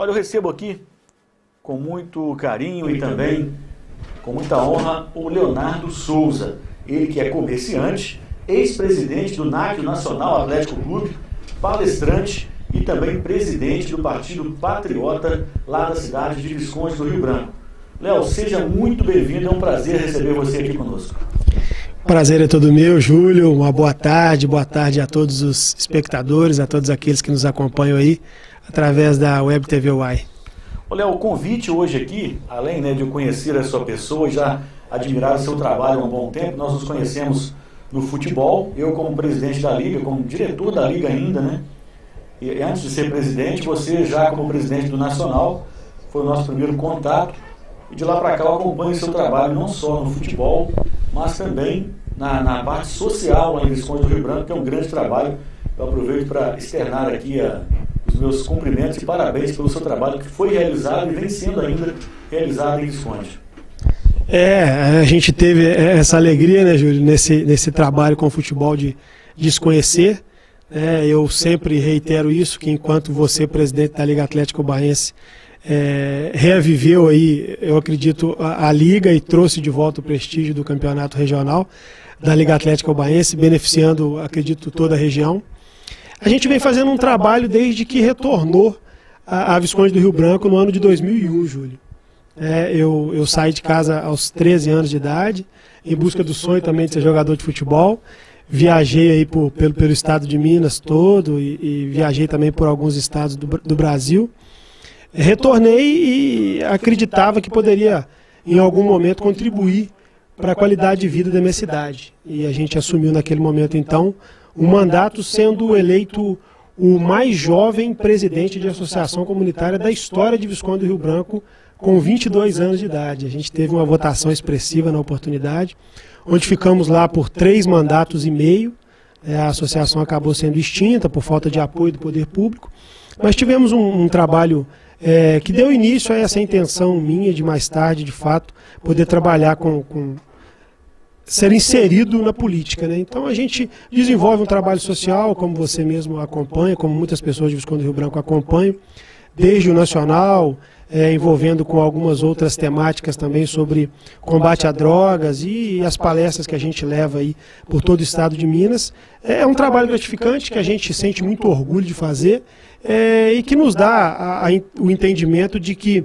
Olha, eu recebo aqui com muito carinho e também com muita honra o Leonardo Souza. Ele que é comerciante, ex-presidente do NAC, Nacional Atlético Clube, palestrante e também presidente do Partido Patriota lá da cidade de Visconde do Rio Branco. Léo, seja muito bem-vindo, é um prazer receber você aqui conosco. Prazer é todo meu, Júlio. Uma boa tarde a todos os espectadores, a todos aqueles que nos acompanham aí através da Web TV Uai. Olha, o convite hoje aqui, além de eu conhecer a sua pessoa e já admirar o seu trabalho há um bom tempo, nós nos conhecemos no futebol, eu como presidente da Liga, como diretor da Liga ainda, E antes de ser presidente, você já como presidente do Nacional, foi o nosso primeiro contato, e de lá para cá eu acompanho o seu trabalho não só no futebol, mas também na parte social lá em Visconde do Rio Branco, que é um grande trabalho. Eu aproveito para externar aqui os meus cumprimentos e parabéns pelo seu trabalho que foi realizado e vem sendo ainda realizado em Visconde. A gente teve essa alegria, né, Júlio, nesse trabalho com o futebol de se conhecer. Eu sempre reitero isso, que enquanto você, presidente da Liga Atlético Bahiense, reaviveu aí, eu acredito, a Liga e trouxe de volta o prestígio do campeonato regional da Liga Atlético Bahiense, beneficiando, acredito, toda a região. A gente vem fazendo um trabalho desde que retornou a Visconde do Rio Branco no ano de 2001, Júlio. Eu saí de casa aos 13 anos de idade, em busca do sonho também de ser jogador de futebol. Viajei aí pelo estado de Minas todo e viajei também por alguns estados do Brasil. Retornei e acreditava que poderia, em algum momento, contribuir para a qualidade de vida da minha cidade. E a gente assumiu naquele momento, então, o mandato sendo eleito o mais jovem presidente de associação comunitária da história de Visconde do Rio Branco, com 22 anos de idade. A gente teve uma votação expressiva na oportunidade, onde ficamos lá por 3 mandatos e meio. A associação acabou sendo extinta por falta de apoio do poder público, mas tivemos um trabalho que deu início a essa intenção minha de mais tarde, de fato, poder trabalhar ser inserido na política, Então a gente desenvolve um trabalho social, como você mesmo acompanha, como muitas pessoas de Visconde do Rio Branco acompanham, desde o nacional, envolvendo com algumas outras temáticas também sobre combate a drogas e as palestras que a gente leva aí por todo o estado de Minas. É um trabalho gratificante que a gente sente muito orgulho de fazer e que nos dá o entendimento de que,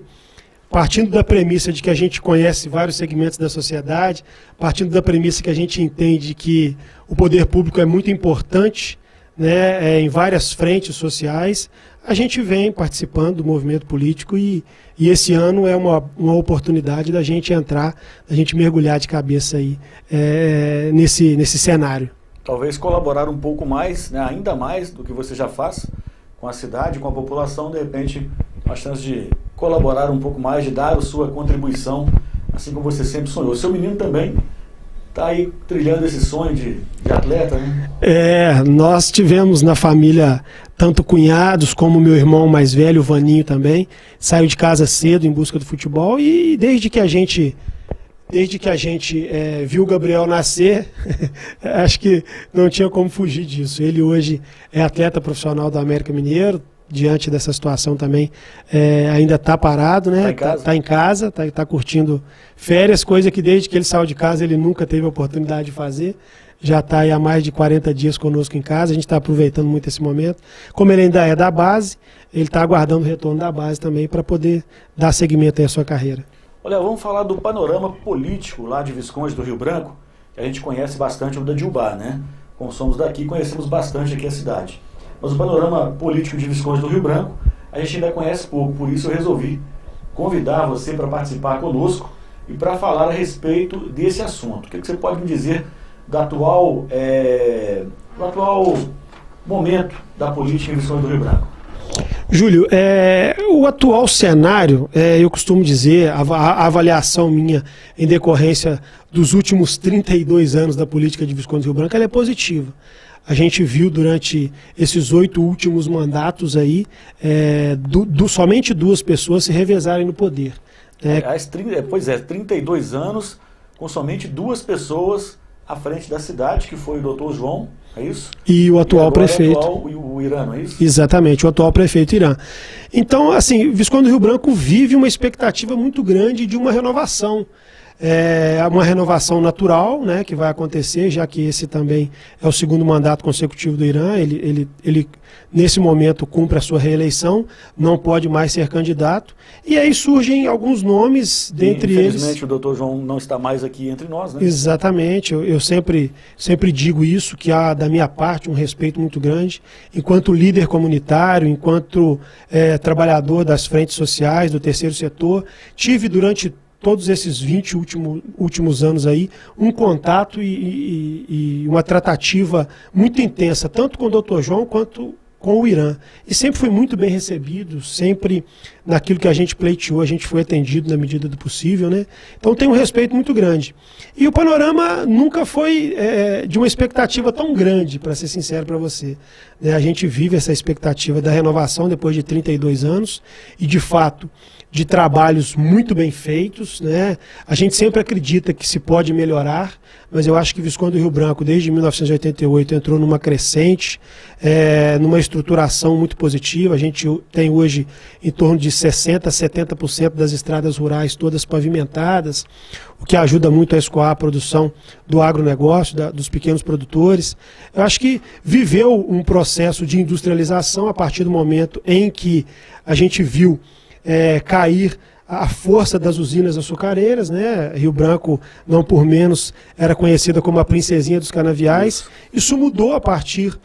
partindo da premissa de que a gente conhece vários segmentos da sociedade, partindo da premissa que a gente entende que o poder público é muito importante, em várias frentes sociais, a gente vem participando do movimento político e esse ano é uma oportunidade da gente entrar, da gente mergulhar de cabeça aí nesse cenário. Talvez colaborar um pouco mais, ainda mais do que você já faz com a cidade, com a população, de repente, uma chance de colaborar um pouco mais, de dar a sua contribuição, assim como você sempre sonhou. O seu menino também está aí trilhando esse sonho de atleta, Nós tivemos na família tanto cunhados como meu irmão mais velho, o Vaninho também, saiu de casa cedo em busca do futebol e desde que a gente viu o Gabriel nascer, acho que não tinha como fugir disso. Ele hoje é atleta profissional do América Mineiro, diante dessa situação também ainda está parado, Está em casa, está curtindo férias, coisa que desde que ele saiu de casa ele nunca teve a oportunidade de fazer. Já está aí há mais de 40 dias conosco em casa, a gente está aproveitando muito esse momento. Como ele ainda é da base, ele está aguardando o retorno da base também para poder dar seguimento aí à sua carreira. Olha, vamos falar do panorama político lá de Visconde do Rio Branco, que a gente conhece bastante o da Diubá, Como somos daqui, conhecemos bastante aqui a cidade. Mas o panorama político de Visconde do Rio Branco, a gente ainda conhece pouco, por isso eu resolvi convidar você para participar conosco e para falar a respeito desse assunto. O que você pode me dizer do atual momento da política em Visconde do Rio Branco? Júlio, o atual cenário, eu costumo dizer, a avaliação minha em decorrência dos últimos 32 anos da política de Visconde do Rio Branco, ela é positiva. A gente viu durante esses 8 últimos mandatos aí, somente 2 pessoas se revezarem no poder. 32 anos com somente 2 pessoas à frente da cidade, que foi o doutor João, é isso? E o atual prefeito. O o Irã, não é isso? Exatamente, o atual prefeito Irã. Então, assim, Visconde do Rio Branco vive uma expectativa muito grande de uma renovação. Uma renovação natural, né, que vai acontecer, já que esse também é o segundo mandato consecutivo do Irã. Ele nesse momento, cumpre a sua reeleição, não pode mais ser candidato. E aí surgem alguns nomes, dentre eles... Infelizmente o doutor João não está mais aqui entre nós, né? Exatamente, eu sempre digo isso, que há da minha parte um respeito muito grande, enquanto líder comunitário, enquanto trabalhador das frentes sociais, do terceiro setor, tive durante todos esses 20 últimos anos aí, um contato e uma tratativa muito intensa, tanto com o Dr. João quanto com o Irã. E sempre foi muito bem recebido, sempre naquilo que a gente pleiteou, a gente foi atendido na medida do possível, né? Então tem um respeito muito grande. E o panorama nunca foi de uma expectativa tão grande, para ser sincero para você. A gente vive essa expectativa da renovação depois de 32 anos e, de fato, de trabalhos muito bem feitos, né? A gente sempre acredita que se pode melhorar, mas eu acho que Visconde do Rio Branco, desde 1988, entrou numa crescente, numa estruturação muito positiva. A gente tem hoje em torno de 60% a 70% das estradas rurais todas pavimentadas, o que ajuda muito a escoar a produção do agronegócio, dos pequenos produtores. Eu acho que viveu um processo de industrialização a partir do momento em que a gente viu cair a força das usinas açucareiras, né? Rio Branco, não por menos, era conhecida como a princesinha dos canaviais. Isso mudou a partir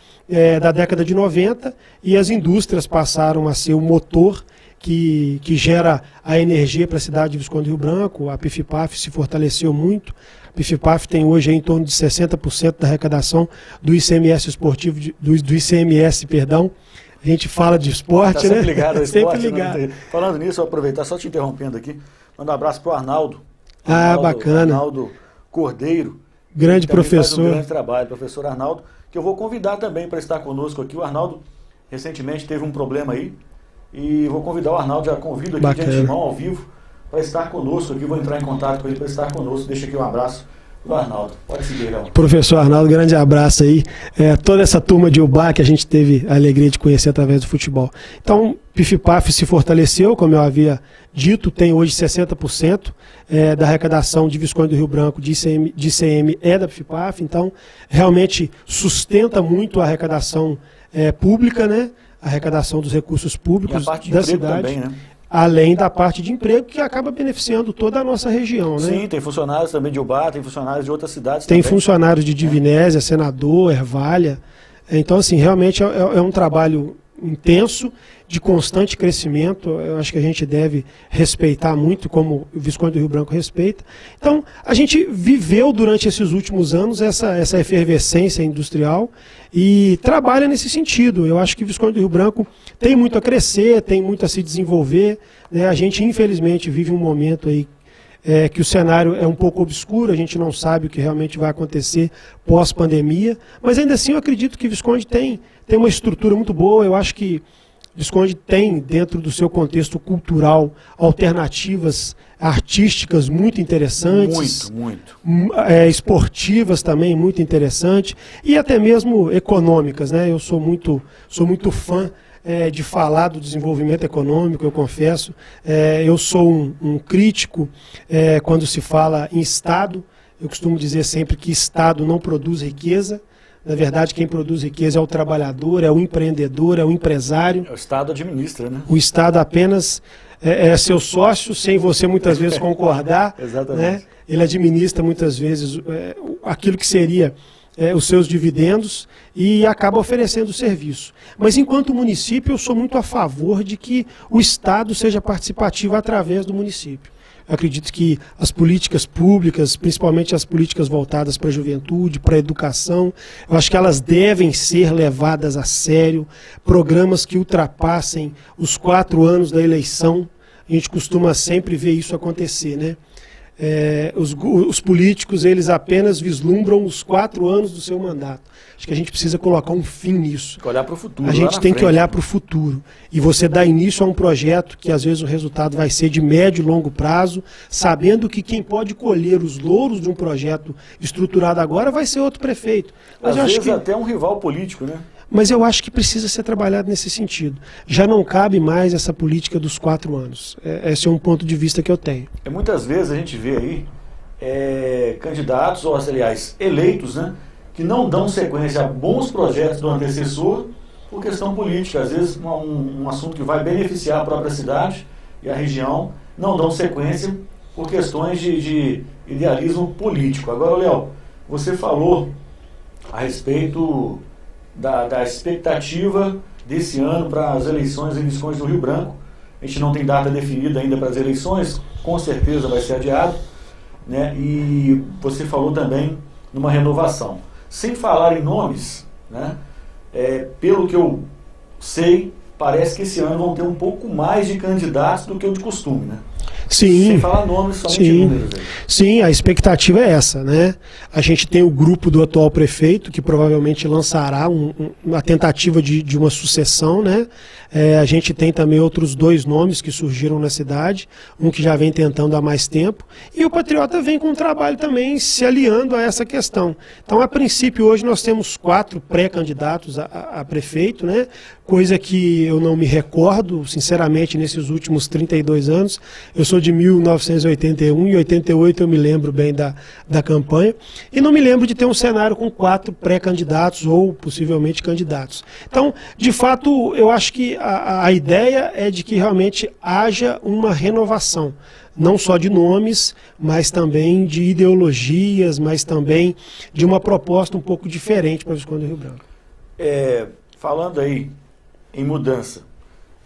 da década de 90 e as indústrias passaram a ser o motor que gera a energia para a cidade de Visconde do Rio Branco. A PIFPAF se fortaleceu muito. A PIFPAF tem hoje em torno de 60% da arrecadação do ICMS esportivo, do ICMS, perdão. A gente fala de esporte, né? Sempre ligado ao esporte. Sempre ligado. Né? Falando nisso, eu vou aproveitar, só te interrompendo aqui, mandar um abraço para o Arnaldo. Bacana. Arnaldo Cordeiro. Grande professor. Faz um grande trabalho, professor Arnaldo, que eu vou convidar também para estar conosco aqui. O Arnaldo recentemente teve um problema aí e vou convidar o Arnaldo, já convido aqui de antemão, ao vivo, para estar conosco aqui. Vou entrar em contato com ele para estar conosco. Deixa aqui um abraço do Arnaldo. Pode seguir, Léo. Professor Arnaldo, grande abraço aí. Toda essa turma de Ubá que a gente teve a alegria de conhecer através do futebol. Então, PIFPAF se fortaleceu, como eu havia dito, tem hoje 60% da arrecadação de Visconde do Rio Branco de ICM da PIFPAF, então realmente sustenta muito a arrecadação pública, né? A arrecadação dos recursos públicos da cidade. Também, né? Além da parte de emprego, que acaba beneficiando toda a nossa região, né? Sim, tem funcionários também de Ubá, tem funcionários de outras cidades também. Tem também. Funcionários de Divinésia, Senador, Ervalha. Então, assim, realmente é um trabalho intenso, de constante crescimento. Eu acho que a gente deve respeitar muito, como o Visconde do Rio Branco respeita. Então, a gente viveu durante esses últimos anos essa efervescência industrial e trabalha nesse sentido. Eu acho que o Visconde do Rio Branco tem muito a crescer, tem muito a se desenvolver, né? A gente, infelizmente, vive um momento aí que o cenário é um pouco obscuro, a gente não sabe o que realmente vai acontecer pós-pandemia, mas ainda assim eu acredito que Visconde tem uma estrutura muito boa. Eu acho que Visconde tem, dentro do seu contexto cultural, alternativas artísticas muito interessantes. Muito. Esportivas também muito interessantes e até mesmo econômicas, né? Eu sou muito fã de falar do desenvolvimento econômico, eu confesso. Eu sou um crítico quando se fala em Estado. Eu costumo dizer sempre que Estado não produz riqueza. Na verdade, quem produz riqueza é o trabalhador, é o empreendedor, é o empresário. O Estado administra, né? O Estado apenas é seu sócio, sem você muitas vezes concordar. Exatamente. Né? Ele administra muitas vezes aquilo que seria os seus dividendos e acaba oferecendo serviço. Mas enquanto município, eu sou muito a favor de que o Estado seja participativo através do município. Eu acredito que as políticas públicas, principalmente as políticas voltadas para a juventude, para a educação, eu acho que elas devem ser levadas a sério. Programas que ultrapassem os 4 anos da eleição, a gente costuma sempre ver isso acontecer, né? Os políticos, eles apenas vislumbram os 4 anos do seu mandato. Acho que a gente precisa colocar um fim nisso. Tem que olhar para o futuro. A gente tem que olhar para o futuro. E você dá início a um projeto que às vezes o resultado vai ser de médio e longo prazo, sabendo que quem pode colher os louros de um projeto estruturado agora vai ser outro prefeito. Mas às vezes até um rival político, né? mas eu acho que precisa ser trabalhado nesse sentido. Já não cabe mais essa política dos 4 anos. Esse é um ponto de vista que eu tenho. Muitas vezes a gente vê aí candidatos, ou aliás, eleitos, né, que não dão sequência a bons projetos do antecessor por questão política. Às vezes um assunto que vai beneficiar a própria cidade e a região, não dão sequência por questões de idealismo político. Agora, Léo, você falou a respeito da expectativa desse ano para as eleições em Visconde do Rio Branco. A gente não tem data definida ainda para as eleições, com certeza vai ser adiado, né? E você falou também numa renovação. Sem falar em nomes, né? Pelo que eu sei, parece que esse ano vão ter um pouco mais de candidatos do que o de costume, né? Sim. Sem falar nomes, somente números aí. Sim, a expectativa é essa, né? A gente tem o grupo do atual prefeito, que provavelmente lançará uma tentativa de uma sucessão, né? A gente tem também outros 2 nomes que surgiram na cidade, um que já vem tentando há mais tempo, e o Patriota vem com um trabalho também se aliando a essa questão. Então, a princípio, hoje nós temos 4 pré-candidatos a prefeito, né? Coisa que eu não me recordo, sinceramente, nesses últimos 32 anos. Eu sou de 1981 e 88 eu me lembro bem da campanha, e não me lembro de ter um cenário com 4 pré-candidatos ou possivelmente candidatos. Então, de fato, eu acho que a ideia é de que realmente haja uma renovação, não só de nomes, mas também de ideologias, mas também de uma proposta um pouco diferente para o Visconde do Rio Branco. Falando aí em mudança,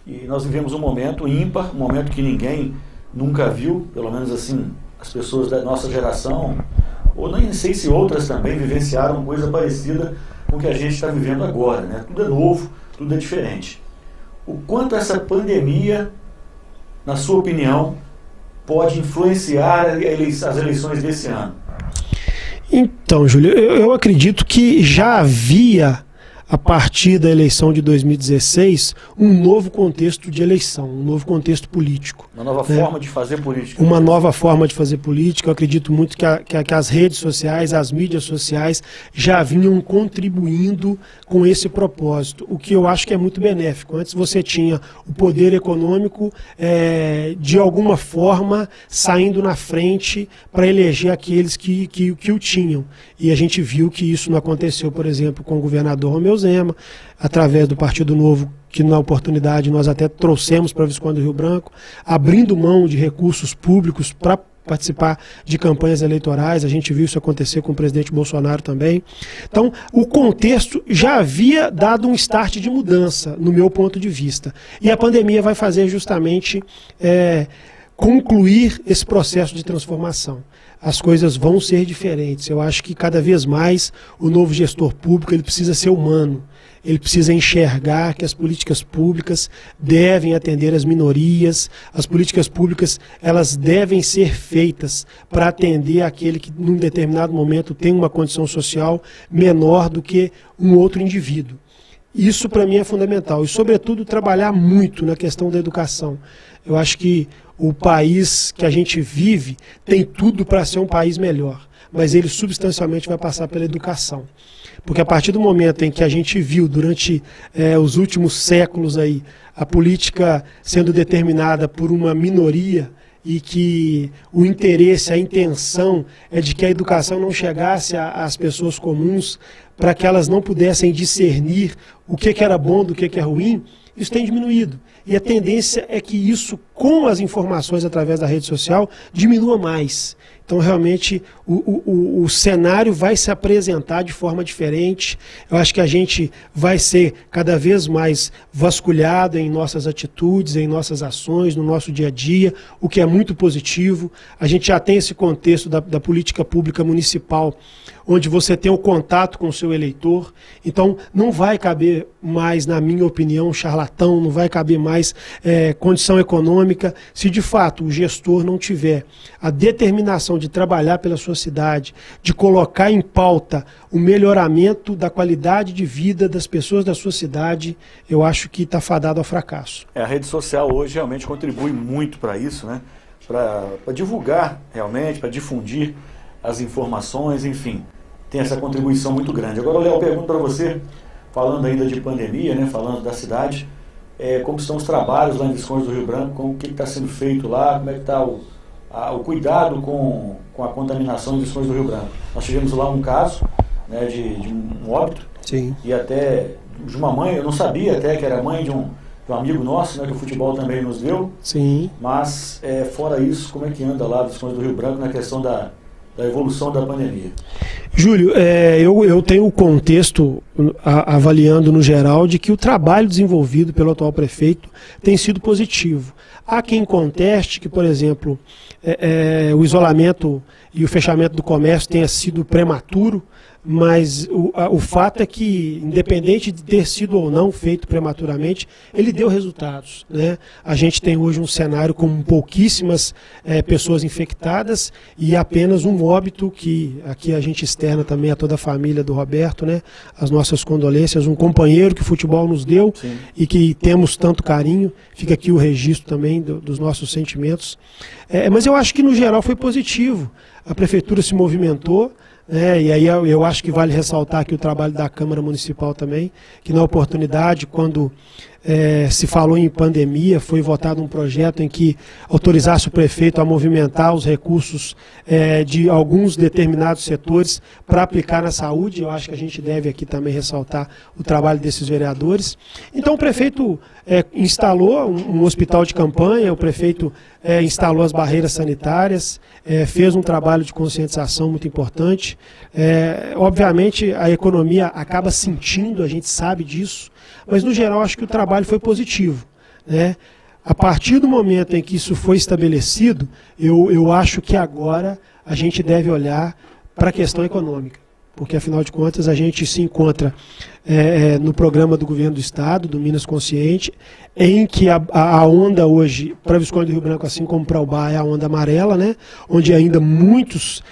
e nós vivemos um momento ímpar, um momento que ninguém nunca viu, pelo menos assim, as pessoas da nossa geração, ou nem sei se outras também vivenciaram coisa parecida com o que a gente está vivendo agora, né? Tudo é novo, tudo é diferente. O quanto essa pandemia, na sua opinião, pode influenciar as eleições desse ano? Então, Júlio, eu acredito que já havia, a partir da eleição de 2016, um novo contexto de eleição, um novo contexto político. Uma nova forma de fazer política. Uma nova forma de fazer política. Eu acredito muito que as redes sociais, as mídias sociais já vinham contribuindo com esse propósito, o que eu acho que é muito benéfico. Antes você tinha o poder econômico, de alguma forma, saindo na frente para eleger aqueles que o tinham. E a gente viu que isso não aconteceu, por exemplo, com o governador Romeu Zema, através do Partido Novo, que na oportunidade nós até trouxemos para o Visconde do Rio Branco, abrindo mão de recursos públicos para participar de campanhas eleitorais. A gente viu isso acontecer com o presidente Bolsonaro também. Então, o contexto já havia dado um start de mudança, no meu ponto de vista. E a pandemia vai fazer justamente concluir esse processo de transformação. As coisas vão ser diferentes. Eu acho que cada vez mais o novo gestor público ele precisa ser humano. Ele precisa enxergar que as políticas públicas devem atender as minorias, as políticas públicas elas devem ser feitas para atender aquele que num determinado momento tem uma condição social menor do que um outro indivíduo. Isso para mim é fundamental e, sobretudo, trabalhar muito na questão da educação. Eu acho que o país que a gente vive tem tudo para ser um país melhor, mas ele substancialmente vai passar pela educação. Porque a partir do momento em que a gente viu durante os últimos séculos aí, a política sendo determinada por uma minoria e que o interesse, a intenção é de que a educação não chegasse às pessoas comuns para que elas não pudessem discernir o que era bom do que é ruim, isso tem diminuído. E a tendência é que isso, com as informações através da rede social, diminua mais. Então, realmente, o cenário vai se apresentar de forma diferente. Eu acho que a gente vai ser cada vez mais vasculhado em nossas atitudes, em nossas ações, no nosso dia a dia, o que é muito positivo. A gente já tem esse contexto da política pública municipal, onde você tem o contato com o seu eleitor. Então, não vai caber mais, na minha opinião, charlatão, não vai caber mais condição econômica, se de fato o gestor não tiver a determinação de trabalhar pela sua cidade, de colocar em pauta o melhoramento da qualidade de vida das pessoas da sua cidade, eu acho que está fadado ao fracasso. A rede social hoje realmente contribui muito para isso, né? Para divulgar realmente, para difundir as informações, enfim, tem essa contribuição muito grande. Agora, Léo, pergunto para você falando ainda de pandemia, né, falando da cidade, como estão os trabalhos lá em Visconde do Rio Branco, o que está sendo feito lá, como é que está o cuidado com a contaminação em Visconde do Rio Branco. Nós tivemos lá um caso, né, de um óbito. Sim. E até de uma mãe, eu não sabia até que era mãe de um amigo nosso, né, que o futebol também nos deu. Sim. Mas, fora isso, como é que anda lá Visconde do Rio Branco na questão da evolução da pandemia? Júlio, eu tenho o contexto, avaliando no geral, de que o trabalho desenvolvido pelo atual prefeito tem sido positivo. Há quem conteste que, por exemplo, o isolamento e o fechamento do comércio tenha sido prematuro, mas o fato é que, independente de ter sido ou não feito prematuramente, ele deu resultados, né? A gente tem hoje um cenário com pouquíssimas pessoas infectadas e apenas um óbito, que aqui a gente externa também a toda a família do Roberto, né? As nossas condolências, um companheiro que o futebol nos deu. Sim. E que temos tanto carinho, fica aqui o registro também dos nossos sentimentos. Mas eu acho que no geral foi positivo, a prefeitura se movimentou. E aí eu acho que vale ressaltar aqui o trabalho da Câmara Municipal também, que na oportunidade, quando se falou em pandemia, foi votado um projeto em que autorizasse o prefeito a movimentar os recursos de alguns determinados setores para aplicar na saúde. Eu acho que a gente deve aqui também ressaltar o trabalho desses vereadores. Então o prefeito instalou um hospital de campanha, o prefeito instalou as barreiras sanitárias, fez um trabalho de conscientização muito importante. Obviamente a economia acaba sentindo, a gente sabe disso, mas no geral acho que o trabalho foi positivo, né? A partir do momento em que isso foi estabelecido, eu acho que agora a gente deve olhar para a questão econômica, porque afinal de contas a gente se encontra no programa do governo do estado, do Minas Consciente, em que a onda hoje, para Visconde do Rio Branco, assim como para Ubá, é a onda amarela, né? Onde ainda muitos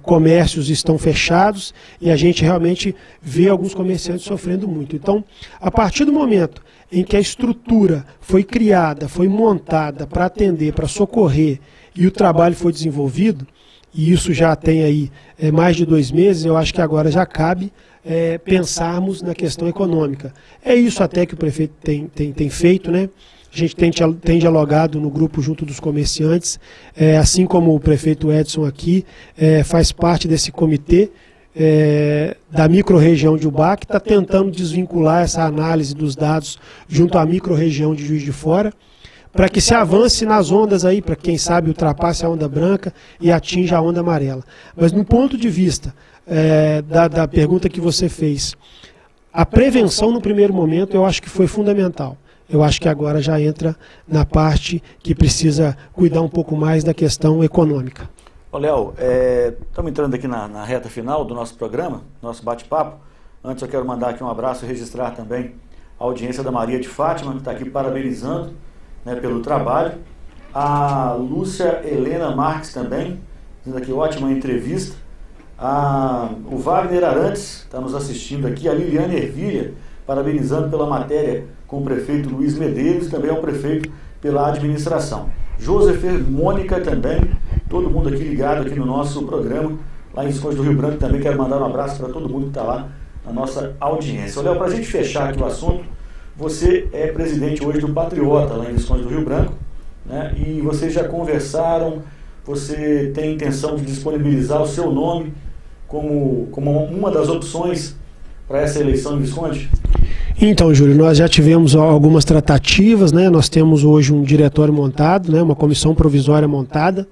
comércios estão fechados e a gente realmente vê alguns comerciantes sofrendo muito. Então, a partir do momento em que a estrutura foi criada, foi montada para atender, para socorrer, e o trabalho foi desenvolvido, e isso já tem aí mais de 2 meses, eu acho que agora já cabe pensarmos na questão econômica. É isso até que o prefeito tem feito, né? A gente tem dialogado no grupo junto dos comerciantes, assim como o prefeito Edson aqui faz parte desse comitê da microrregião de Ubá, que está tentando desvincular essa análise dos dados junto à microrregião de Juiz de Fora, para que se avance nas ondas aí, para quem sabe ultrapasse a onda branca e atinja a onda amarela. Mas no ponto de vista da pergunta que você fez, a prevenção no primeiro momento eu acho que foi fundamental. Eu acho que agora já entra na parte que precisa cuidar um pouco mais da questão econômica. Ô Léo, estamos entrando aqui na reta final do nosso programa, nosso bate-papo. Antes eu quero mandar aqui um abraço e registrar também a audiência da Maria de Fátima, que está aqui parabenizando, né, pelo trabalho. A Lúcia Helena Marques também, dizendo aqui, ótima entrevista. O Wagner Arantes está nos assistindo aqui. A Liliane Ervilha, parabenizando pela matéria com o prefeito Luiz Medeiros, também é o prefeito pela administração. Joseph Mônica também, todo mundo aqui ligado aqui no nosso programa, lá em Visconde do Rio Branco também. Quero mandar um abraço para todo mundo que está lá na nossa audiência. Léo, para a gente fechar aqui o assunto, você é presidente hoje do Patriota, lá em Visconde do Rio Branco, né? E vocês já conversaram, você tem intenção de disponibilizar o seu nome como uma das opções para essa eleição em Visconde? Então, Júlio, nós já tivemos algumas tratativas, né? Nós temos hoje um diretório montado, né? Uma comissão provisória montada,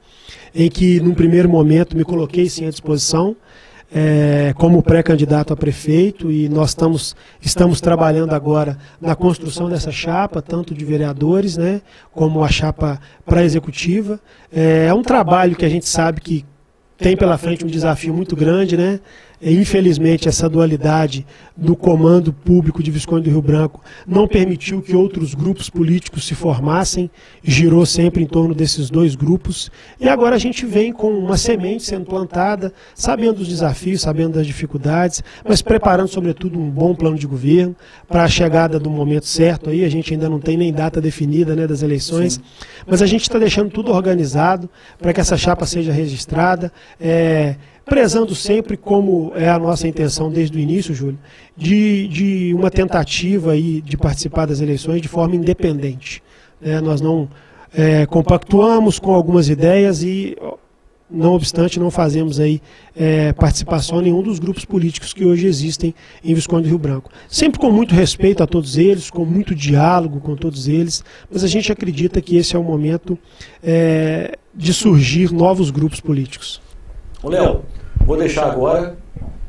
em que, num primeiro momento, me coloquei sim à disposição como pré-candidato a prefeito, e nós estamos trabalhando agora na construção dessa chapa, tanto de vereadores, né, como a chapa para executiva. É um trabalho que a gente sabe que tem pela frente um desafio muito grande, né? Infelizmente, essa dualidade do comando público de Visconde do Rio Branco não permitiu que outros grupos políticos se formassem, girou sempre em torno desses 2 grupos, e agora a gente vem com uma semente sendo plantada, sabendo dos desafios, sabendo das dificuldades, mas preparando, sobretudo, um bom plano de governo para a chegada do momento certo. Aí a gente ainda não tem nem data definida, né, das eleições, sim, mas a gente está deixando tudo organizado para que essa chapa seja registrada, prezando sempre, como é a nossa intenção desde o início, Júlio, de uma tentativa aí de participar das eleições de forma independente. Nós não compactuamos com algumas ideias e, não obstante, não fazemos aí participação em nenhum dos grupos políticos que hoje existem em Visconde do Rio Branco. Sempre com muito respeito a todos eles, com muito diálogo com todos eles, mas a gente acredita que esse é o momento de surgir novos grupos políticos. Ô Léo, vou deixar agora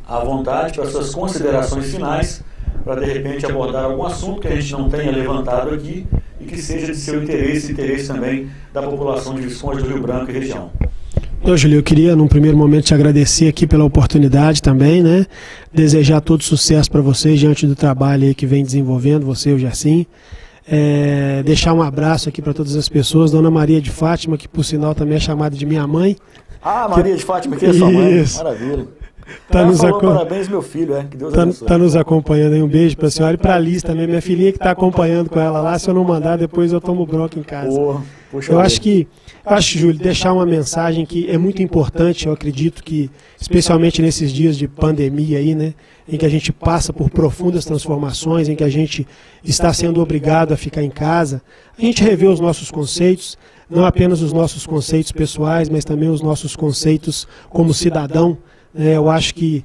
à vontade para suas considerações finais, para de repente abordar algum assunto que a gente não tenha levantado aqui e que seja de seu interesse e interesse também da população de Visconde do Rio Branco e região. Júlio, eu queria, num primeiro momento, te agradecer aqui pela oportunidade também, né? Desejar todo sucesso para vocês diante do trabalho aí que vem desenvolvendo, você e o Gersim. Deixar um abraço aqui para todas as pessoas, Dona Maria de Fátima, que por sinal também é chamada de minha mãe. Ah, Maria de Fátima, que é sua mãe, maravilha. Parabéns, meu filho, que Deus abençoe. Tá nos acompanhando aí, um beijo para a senhora e para a Liz também, minha filhinha que está acompanhando com ela lá. Se eu não mandar, depois eu tomo bronca em casa. Eu acho, Júlio, deixar uma mensagem que é muito importante. Eu acredito que, especialmente nesses dias de pandemia aí, né, em que a gente passa por profundas transformações, em que a gente está sendo obrigado a ficar em casa, a gente revê os nossos conceitos, não apenas os nossos conceitos pessoais, mas também os nossos conceitos como cidadão. Eu acho que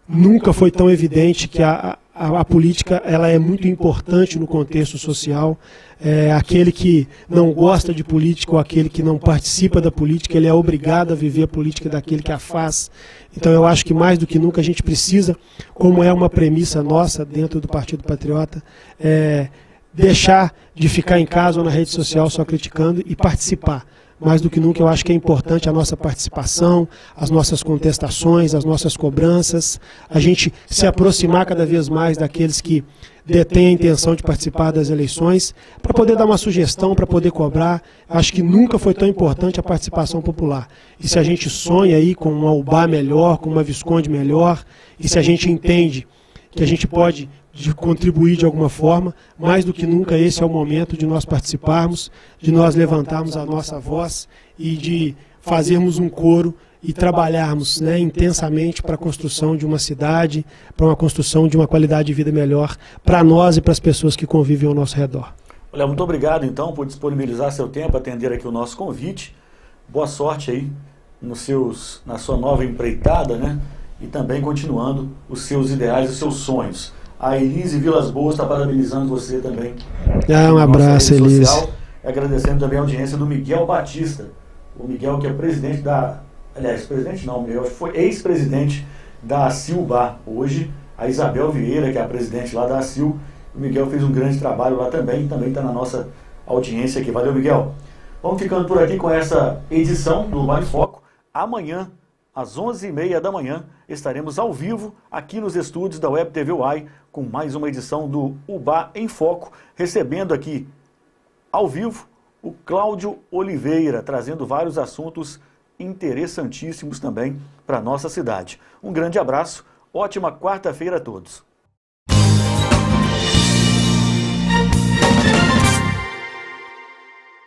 nunca foi tão evidente que a política ela é muito importante no contexto social. Aquele que não gosta de política ou aquele que não participa da política, ele é obrigado a viver a política daquele que a faz. Então eu acho que mais do que nunca a gente precisa, como é uma premissa nossa dentro do Partido Patriota, deixar de ficar em casa ou na rede social só criticando e participar. Mais do que nunca eu acho que é importante a nossa participação, as nossas contestações, as nossas cobranças, a gente se aproximar cada vez mais daqueles que detêm a intenção de participar das eleições, para poder dar uma sugestão, para poder cobrar. Acho que nunca foi tão importante a participação popular. E se a gente sonha aí com uma UBA melhor, com uma Visconde melhor, e se a gente entende que a gente pode contribuir de alguma forma, mais do que nunca esse é o momento de nós participarmos, de nós levantarmos a nossa voz e de fazermos um coro e trabalharmos, né, intensamente para a construção de uma cidade, para uma construção de uma qualidade de vida melhor para nós e para as pessoas que convivem ao nosso redor. Olha, muito obrigado então por disponibilizar seu tempo, atender aqui o nosso convite. Boa sorte aí na sua nova empreitada, né? E também continuando os seus ideais e os seus sonhos. A Elise Vilas Boas está parabenizando você também. Um abraço, Elise. Agradecendo também a audiência do Miguel Batista. O Miguel que é presidente da... Aliás, presidente não, Miguel foi ex-presidente da ACIL-BA. Hoje, a Isabel Vieira, que é a presidente lá da ACIL. O Miguel fez um grande trabalho lá também está na nossa audiência aqui. Valeu, Miguel. Vamos ficando por aqui com essa edição do UBA em Foco. Amanhã, às 11h30 da manhã, estaremos ao vivo aqui nos estúdios da Web TV UAI com mais uma edição do UBA em Foco, recebendo aqui ao vivo o Cláudio Oliveira, trazendo vários assuntos interessantíssimos também para a nossa cidade. Um grande abraço, ótima quarta-feira a todos.